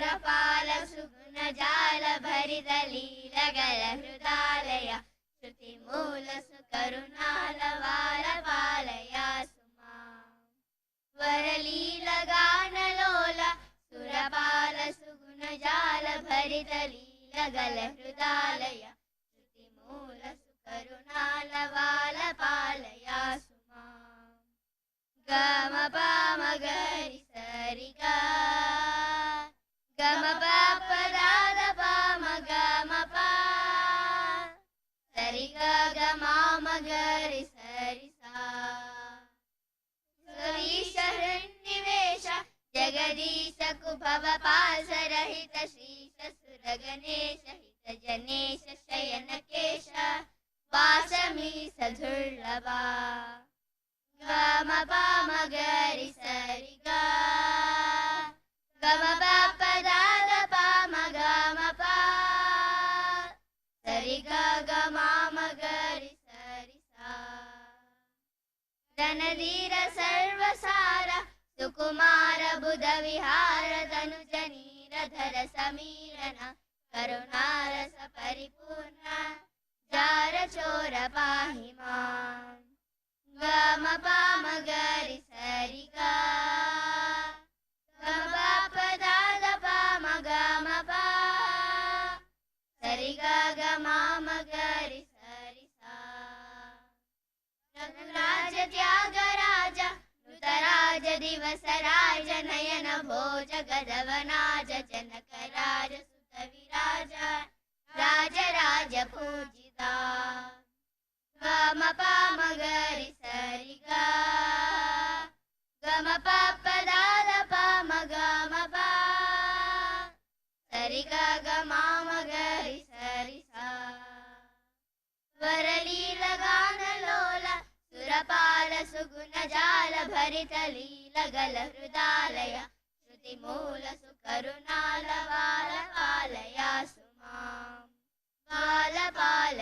सुरपाल सुगुण जाल भरित लीलगल हृदालय श्रुतिमूल सुकरुणाल वाल पालया सुमा वरलीलगान लोला सुरपाल सुगुण जाल भरित लीलगल हृदालय श्रुतिमूल सुकरुणाल वाल पालया सुमा गम पाम गरि सरि गा गम पाप दाद पाम गम पा सरि ग गमाम गरि सरि सा गरीश हृन्निवेश जगदीश कुभव पास रहित श्रीश सुर गणेश हित जनेश शयन केश वासमी सधुर्लभा गम पाम गरि सरि गा गम पाप दाद पाम गम पा सरि ग गमाम गरि सरि सा धनधीर सर्वसार सुकुमार बुध विहार धनुज नीरधर समीरन करुणारस परिपूर्ण जार चोर पाहि मां गम पाम गरि सरि गा गम पाप दाद पाम गम पा सरि ग गमाम गरि सरि सा रघुराज त्यागराज नुतराज दिवस राज नयन भोज गदवनाज जनकराज सुत विराज राज राज पूजिता गम पाम गरि सरि गा गम पाप दाद पाम गम पा सरि ग गमाम गरि सरि सा वरलीलगान लोला सुरपाल सुगुण जाल भरित लीलगल हृदालय श्रुतिमूल सुकरुणाल वाल पालया सुमां वाल पाल